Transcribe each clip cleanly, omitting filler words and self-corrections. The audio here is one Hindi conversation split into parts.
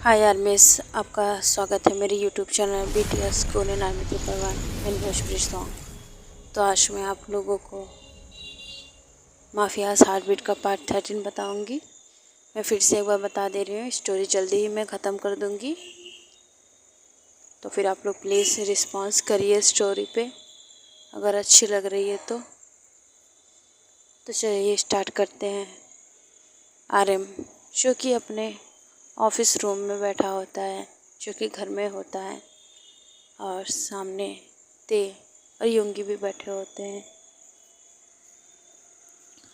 हाय आर्मिस, आपका स्वागत है मेरे YouTube channel BTS Korean army paper 1 इन भोजपुरी सॉन्ग। तो आज मैं आप लोगों को माफियाज हार्टबीट का पार्ट 13 बताऊंगी। मैं फिर से एक बार बता दे रही हूँ, स्टोरी जल्दी ही मैं ख़त्म कर दूंगी। तो फिर आप लोग प्लीज़ रिस्पॉन्स करिए स्टोरी पे, अगर अच्छी लग रही है तो चलिए स्टार्ट करते हैं। RM जो कि अपने ऑफिस रूम में बैठा होता है, जो कि घर में होता है, और सामने ते और युंगी भी बैठे होते हैं।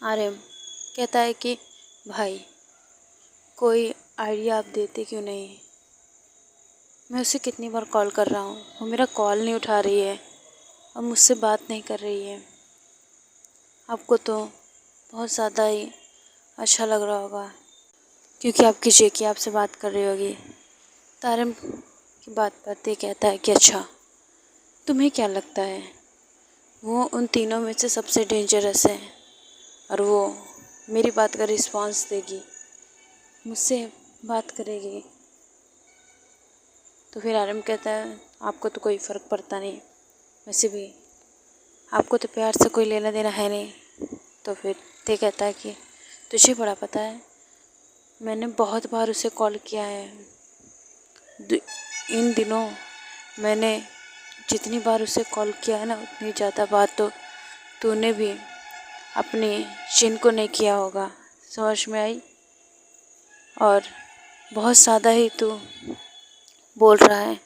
RM कहता है कि भाई कोई आइडिया आप देते क्यों नहीं। मैं उसे कितनी बार कॉल कर रहा हूँ, वो मेरा कॉल नहीं उठा रही है और मुझसे बात नहीं कर रही है। आपको तो बहुत ज़्यादा ही अच्छा लग रहा होगा क्योंकि आपकी जेकी आपसे बात कर रही होगी। तारम की बात पर ते कहता है कि अच्छा, तुम्हें क्या लगता है वो उन तीनों में से सबसे डेंजरस है और वो मेरी बात का रिस्पॉन्स देगी, मुझसे बात करेगी। तो फिर आरम कहता है आपको तो कोई फ़र्क पड़ता नहीं, वैसे भी आपको तो प्यार से कोई लेना देना है नहीं। तो फिर ते कहता है कि तुझे बड़ा पता है, मैंने बहुत बार उसे कॉल किया है। इन दिनों मैंने जितनी बार उसे कॉल किया है ना, उतनी ज़्यादा बार तो तूने भी अपनी चिन को नहीं किया होगा, समझ में आई। और बहुत ज़्यादा ही तू बोल रहा है।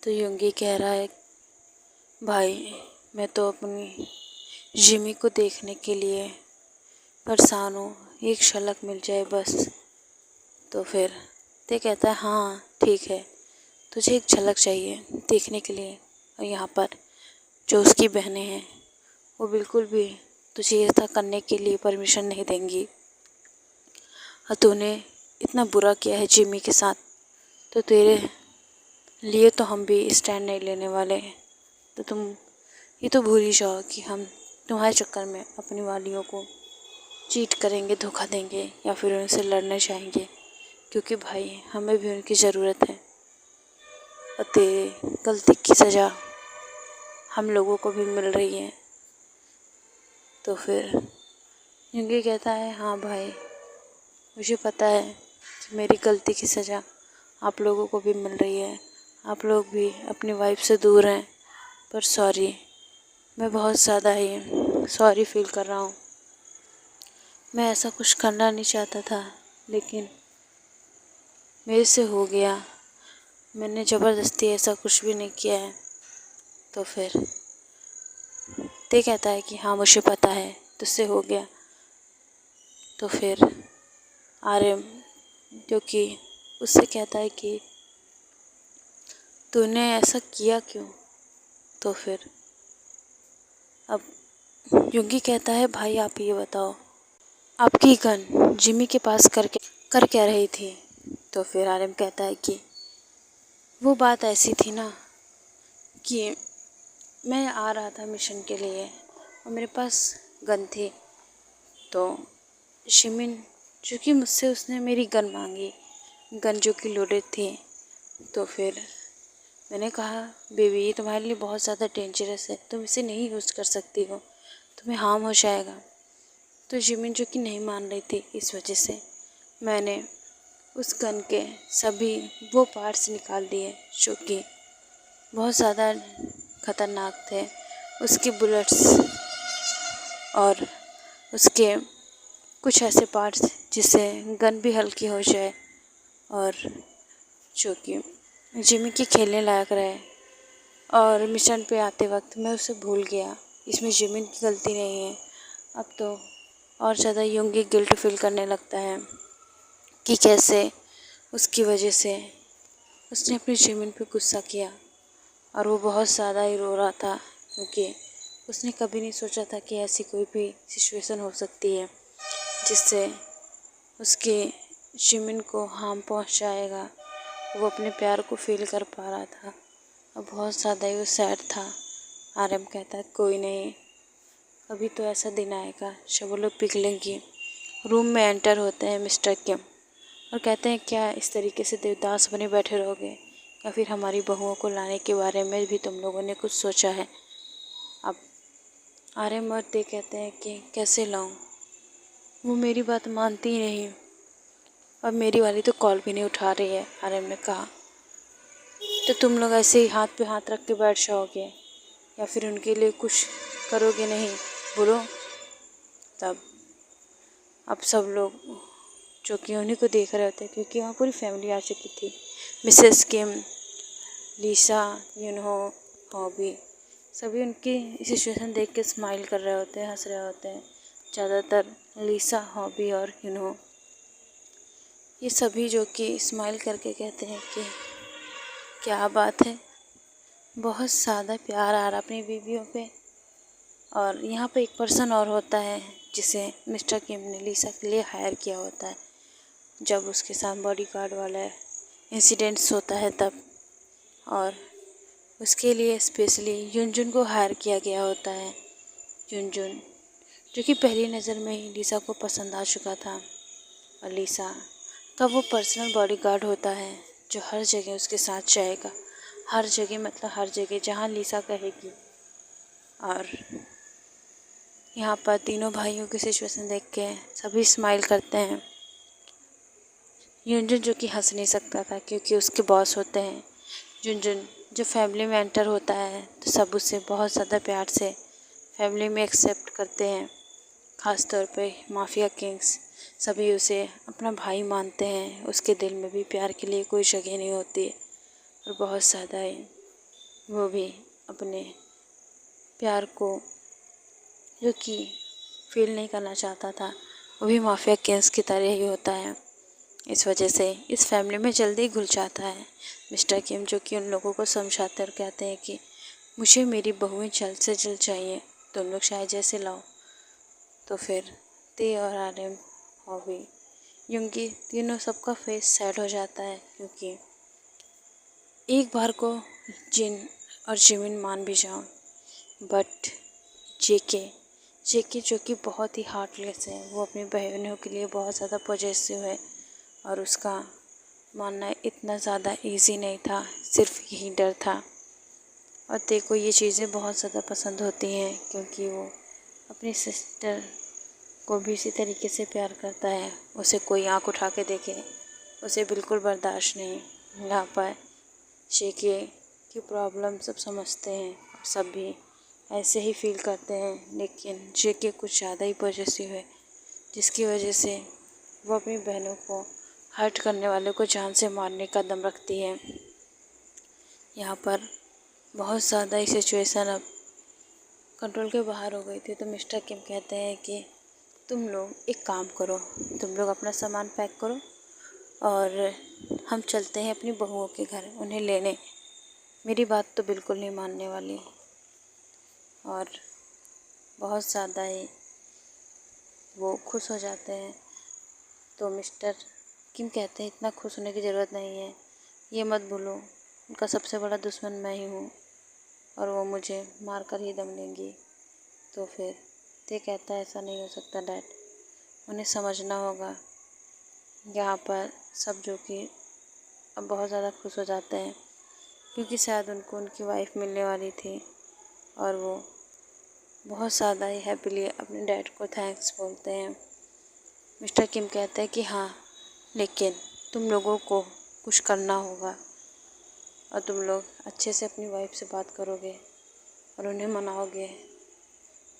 तो युंगी कह रहा है भाई मैं तो अपनी जिमी को देखने के लिए परेशान हूँ, एक झलक मिल जाए बस। तो फिर ते कहता है हाँ ठीक है, तुझे एक झलक चाहिए देखने के लिए, और यहाँ पर जो उसकी बहनें हैं वो बिल्कुल भी तुझे ऐसा करने के लिए परमिशन नहीं देंगी। और तूने इतना बुरा किया है जिमी के साथ, तो तेरे लिए तो हम भी स्टैंड नहीं लेने वाले हैं। तो तुम ये तो भूल ही जाओ कि हम तुम्हारे चक्कर में अपनी वालियों को चीट करेंगे, धोखा देंगे या फिर उनसे लड़ना चाहेंगे, क्योंकि भाई हमें भी उनकी ज़रूरत है और तेरी गलती की सज़ा हम लोगों को भी मिल रही है। तो फिर युंगी कहता है हाँ भाई, मुझे पता है कि मेरी गलती की सज़ा आप लोगों को भी मिल रही है, आप लोग भी अपनी वाइफ से दूर हैं, पर सॉरी, मैं बहुत ज़्यादा ही सॉरी फील कर रहा हूँ। मैं ऐसा कुछ करना नहीं चाहता था, लेकिन मेरे से हो गया, मैंने ज़बरदस्ती ऐसा कुछ भी नहीं किया है। तो फिर ते कहता है कि हाँ मुझे पता है तुझसे हो गया। तो फिर आर्यम जो कि उससे कहता है कि तूने ऐसा किया क्यों। तो फिर अब युंगी कहता है भाई आप ये बताओ, आपकी गन जिमी के पास कर क्या रही थी। तो फिर आर्यम कहता है कि वो बात ऐसी थी ना कि मैं आ रहा था मिशन के लिए और मेरे पास गन थी, तो शिमिन जो कि मुझसे उसने मेरी गन मांगी, गन जो कि लोडेड थी। तो फिर मैंने कहा बेबी ये तुम्हारे लिए बहुत ज़्यादा डेंजरस है, तुम इसे नहीं यूज़ कर सकती हो, तुम्हें हार्म हो जाएगा। तो जिमिन जो कि नहीं मान रही थी, इस वजह से मैंने उस गन के सभी वो पार्ट्स निकाल दिए जो कि बहुत ज़्यादा ख़तरनाक थे। उसके बुलेट्स और उसके कुछ ऐसे पार्ट्स जिससे गन भी हल्की हो जाए और जो कि जिमी की खेलने लायक रहे। और मिशन पे आते वक्त मैं उसे भूल गया, इसमें जिमिन की गलती नहीं है। अब तो और ज़्यादा युंगी गिल्ट फील करने लगता है कि कैसे उसकी वजह से उसने अपनी जिमिन पे गुस्सा किया, और वो बहुत ज़्यादा ही रो रहा था क्योंकि उसने कभी नहीं सोचा था कि ऐसी कोई भी सिचुएशन हो सकती है जिससे उसके जिमिन को हार्म पहुंच जाएगा। वो अपने प्यार को फील कर पा रहा था और बहुत ज़्यादा ही वो सैड था। आरएम कहता है कोई नहीं, अभी तो ऐसा दिन आएगा जब वो लोग पिघलेंगी। रूम में एंटर होते हैं मिस्टर किम और कहते हैं क्या इस तरीके से देवदास बने बैठे रहोगे, या फिर हमारी बहुओं को लाने के बारे में भी तुम लोगों ने कुछ सोचा है। अब आर्यन और ते कहते हैं कि कैसे लाऊं, वो मेरी बात मानती ही नहीं और मेरी वाली तो कॉल भी नहीं उठा रही है। आर्यन ने कहा तो तुम लोग ऐसे ही हाथ पे हाथ रख के बैठ जाओगे या फिर उनके लिए कुछ करोगे नहीं, बोलो। तब अब सब लोग जो कि उन्हीं को देख रहे होते, क्योंकि वहाँ पूरी फैमिली आ चुकी थी। मिसेस किम, लीसा, यूनहो, हॉबी, सभी उनकी सिचुएशन देख के स्माइल कर रहे होते हैं, हंस रहे होते हैं। ज़्यादातर लीसा, हॉबी और यूनहो, ये सभी जो कि स्माइल करके कहते हैं कि क्या बात है, बहुत ज़्यादा प्यार आ रहा अपनी बीवियों पे। और यहाँ पे एक पर्सन और होता है जिसे मिस्टर किम ने लीसा के लिए हायर किया होता है। जब उसके साथ बॉडीगार्ड वाला इंसिडेंट्स होता है तब, और उसके लिए स्पेशली युनजुन को हायर किया गया होता है। युनजुन जो कि पहली नज़र में ही लीसा को पसंद आ चुका था, और लीसा का वो पर्सनल बॉडीगार्ड होता है जो हर जगह उसके साथ जाएगा, हर जगह मतलब हर जगह जहाँ लीसा कहेगी। और यहाँ पर तीनों भाइयों की सिचुएशन देख के सभी स्माइल करते हैं। युनजुन जो कि हंस नहीं सकता था क्योंकि उसके बॉस होते हैं। युनजुन जो फैमिली में एंटर होता है तो सब उससे बहुत ज़्यादा प्यार से फैमिली में एक्सेप्ट करते हैं। ख़ास तौर पे माफिया किंग्स सभी उसे अपना भाई मानते हैं। उसके दिल में भी प्यार के लिए कोई जगह नहीं होती और बहुत ज़्यादा ही वो भी अपने प्यार को जो कि फील नहीं करना चाहता था, वो भी माफिया किंग्स की तरह ही होता है। इस वजह से इस फैमिली में जल्दी ही घुल जाता है मिस्टर किम, जो कि उन लोगों को समझाते और कहते हैं कि मुझे मेरी बहुएं जल्द से जल्द चाहिए, तुम लोग शायद जैसे लाओ। तो फिर ते और आर्यन, हॉबी, युंगी, तीनों सबका फेस सैड हो जाता है क्योंकि एक बार को जिन और जिमिन मान भी जाओ, बट जेके जो कि बहुत ही हार्टलेस है, वो अपनी बहनों के लिए बहुत ज़्यादा पॉजेसिव है और उसका मानना इतना ज़्यादा इजी नहीं था, सिर्फ यही डर था। और ते को ये चीज़ें बहुत ज़्यादा पसंद होती हैं क्योंकि वो अपनी सिस्टर को भी इसी तरीके से प्यार करता है। उसे कोई आँख उठा के देखे उसे बिल्कुल बर्दाश्त नहीं। यहाँ पर जेके की प्रॉब्लम सब समझते हैं और सब भी ऐसे ही फील करते हैं, लेकिन जेके कुछ ज़्यादा ही पॉजिटिव है जिसकी वजह से वो अपनी बहनों को हर्ट करने वाले को जान से मारने का दम रखती है। यहाँ पर बहुत ज़्यादा ही सिचुएशन अब कंट्रोल के बाहर हो गई थी, तो मिस्टर किम कहते हैं कि तुम लोग एक काम करो, तुम लोग अपना सामान पैक करो और हम चलते हैं अपनी बहुओं के घर उन्हें लेने। मेरी बात तो बिल्कुल नहीं मानने वाली। और बहुत ज़्यादा ही वो खुश हो जाते हैं। तो मिस्टर किम कहते हैं इतना खुश होने की ज़रूरत नहीं है, ये मत भूलो उनका सबसे बड़ा दुश्मन मैं ही हूँ और वो मुझे मार कर ही दम लेंगी। तो फिर ते कहता है ऐसा नहीं हो सकता डैड, उन्हें समझना होगा। यहाँ पर सब जो कि अब बहुत ज़्यादा खुश हो जाते हैं क्योंकि शायद उनको उनकी वाइफ मिलने वाली थी और वो बहुत ज़्यादा ही हैप्पीली अपने डैड को थैंक्स बोलते हैं। मिस्टर किम कहते हैं कि हाँ, लेकिन तुम लोगों को कुछ करना होगा और तुम लोग अच्छे से अपनी वाइफ से बात करोगे और उन्हें मनाओगे।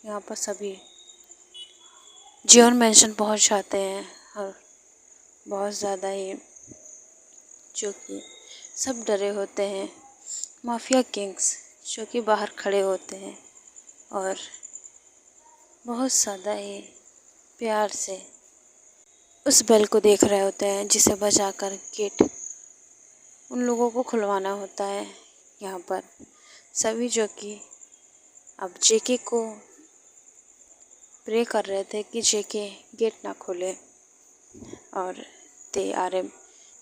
यहाँ पर सभी जियोन मेंशन पहुँच जाते हैं और बहुत ज़्यादा ही जो कि सब डरे होते हैं। माफिया किंग्स जो कि बाहर खड़े होते हैं और बहुत ज़्यादा ही प्यार से उस बेल को देख रहे होते हैं जिसे बजाकर गेट उन लोगों को खुलवाना होता है। यहाँ पर सभी जो कि अब जेके को प्रे कर रहे थे कि जेके गेट ना खोले, और ते आरएम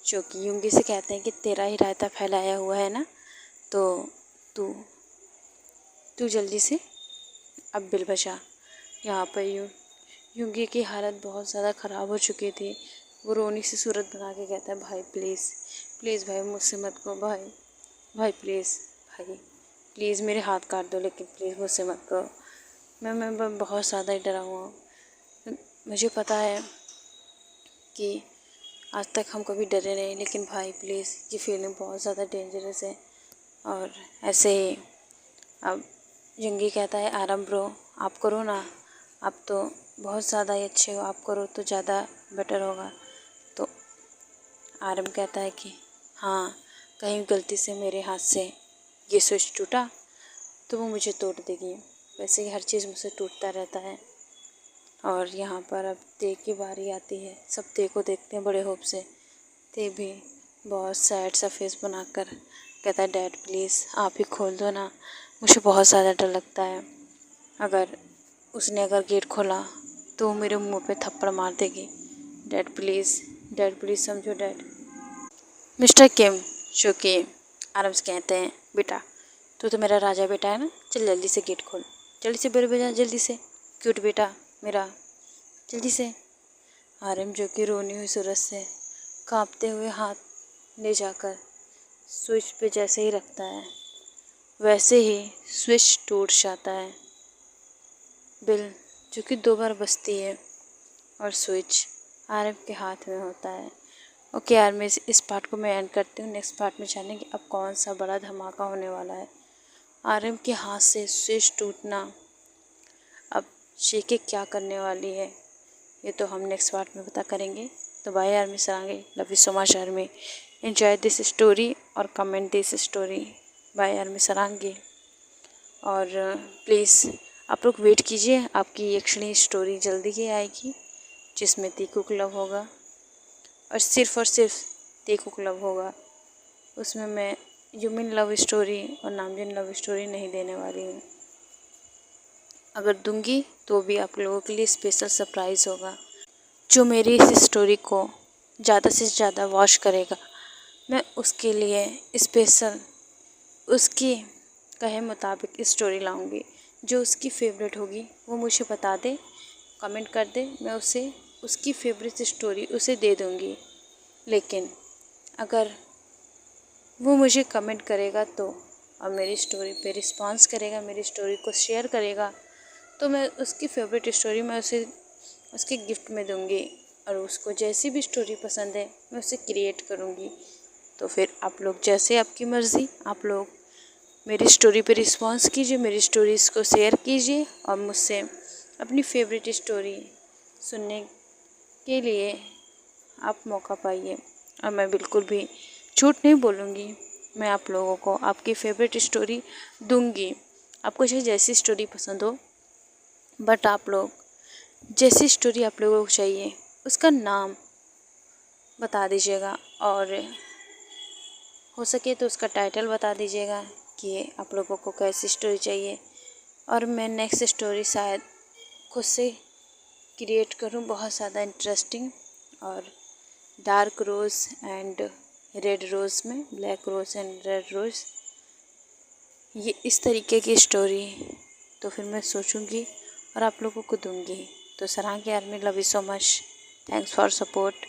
जो कि युंगी से कहते हैं कि तेरा ही रायता फैलाया हुआ है ना, तो तू जल्दी से अब बिल बजा। यहाँ पर युंगी की हालत बहुत ज़्यादा ख़राब हो चुकी थी वो रोनी से सूरत बना के कहता है, भाई प्लीज़ प्लीज़ भाई मुझसे मत कहो भाई, भाई प्लीज़ भाई प्लीज़ मेरे हाथ काट दो, लेकिन प्लीज़ मुझसे मत कहो। मैं बहुत ज़्यादा ही डरा हुआ हूँ। मुझे पता है कि आज तक हम कभी डरे नहीं, लेकिन भाई प्लीज़ ये फीलिंग बहुत ज़्यादा डेंजरस है। और ऐसे ही अब जंगी कहता है, आराम ब्रो आप करो ना, आप तो बहुत ज़्यादा ही अच्छे हो, आप करो तो ज़्यादा बेटर होगा। तो आरम कहता है कि हाँ, कहीं गलती से मेरे हाथ से ये स्विच टूटा तो वो मुझे तोड़ देगी। वैसे ही हर चीज़ मुझसे टूटता रहता है। और यहाँ पर अब ते की बारी आती है। सब ते को देखते हैं बड़े होप से। ते भी बहुत सैड सा फेस बनाकर कहता है, डैड प्लीज़ आप ही खोल दो ना, मुझे बहुत ज़्यादा डर लगता है। अगर उसने गेट खोला तो वो मेरे मुंह पे थप्पड़ मार देगी। डैड प्लीज़ समझो डैड। मिस्टर किम, जो कि आराम से कहते हैं, बेटा तू तो मेरा राजा बेटा है ना, चल जल्दी से गेट खोल, जल्दी से बेल बजा, जल्दी से, क्यूट बेटा मेरा, जल्दी से। आरम जो कि रोनी हुई सूरत से कांपते हुए हाथ ले जाकर स्विच पे जैसे ही रखता है, वैसे ही स्विच टूट जाता है। बेल जो कि 2 बार बजती है और स्विच आरम के हाथ में होता है। ओके यार, मैं इस पार्ट को मैं एंड करती हूँ। नेक्स्ट पार्ट में जानेंगे अब कौन सा बड़ा धमाका होने वाला है। आरम के हाथ से स्विच टूटना, अब शीके क्या करने वाली है, ये तो हम नेक्स्ट पार्ट में पता करेंगे। तो बाय आर्मी सरांगे, love you so much army, enjoy this story और comment this story. Bye army सरांगे। और प्लीज़ आप लोग वेट कीजिए, आपकी एक्चुअली स्टोरी जल्दी ही आएगी जिसमें तीकू का लव होगा और सिर्फ तीकू का लव होगा। उसमें मैं ह्यूमन लव स्टोरी और नामजन लव स्टोरी नहीं देने वाली हूँ। अगर दूंगी तो भी आप लोगों के लिए स्पेशल सरप्राइज़ होगा। जो मेरी इस स्टोरी को ज़्यादा से ज़्यादा वॉच करेगा, मैं उसके लिए स्पेशल उसकी कहे मुताबिक स्टोरी लाऊंगी। जो उसकी फेवरेट होगी वो मुझे बता दे, कमेंट कर दे, मैं उसे उसकी फेवरेट स्टोरी उसे दे दूंगी। लेकिन अगर वो मुझे कमेंट करेगा तो और मेरी स्टोरी पे रिस्पॉन्स करेगा, मेरी स्टोरी को शेयर करेगा, तो मैं उसकी फेवरेट स्टोरी मैं उसे उसके गिफ्ट में दूंगी। और उसको जैसी भी स्टोरी पसंद है मैं उसे क्रिएट करूंगी। तो फिर आप लोग जैसे आपकी मर्ज़ी, आप लोग मेरी स्टोरी पे रिस्पॉन्स कीजिए, मेरी स्टोरीज़ को शेयर कीजिए और मुझसे अपनी फेवरेट स्टोरी सुनने के लिए आप मौका पाइए। और मैं बिल्कुल भी झूठ नहीं बोलूँगी, मैं आप लोगों को आपकी फेवरेट स्टोरी दूंगी। आपको चाहे जैसी स्टोरी पसंद हो, बट आप लोग जैसी स्टोरी आप लोगों को चाहिए उसका नाम बता दीजिएगा और हो सके तो उसका टाइटल बता दीजिएगा कि आप लोगों को कैसी स्टोरी चाहिए। और मैं नेक्स्ट स्टोरी शायद खुद से क्रिएट करूं, बहुत ज़्यादा इंटरेस्टिंग और dark rose and red rose में, black rose and red rose, ये इस तरीके की स्टोरी तो फिर मैं सोचूंगी और आप लोगों को दूंगी। तो sarangi army, love you so much, thanks for support.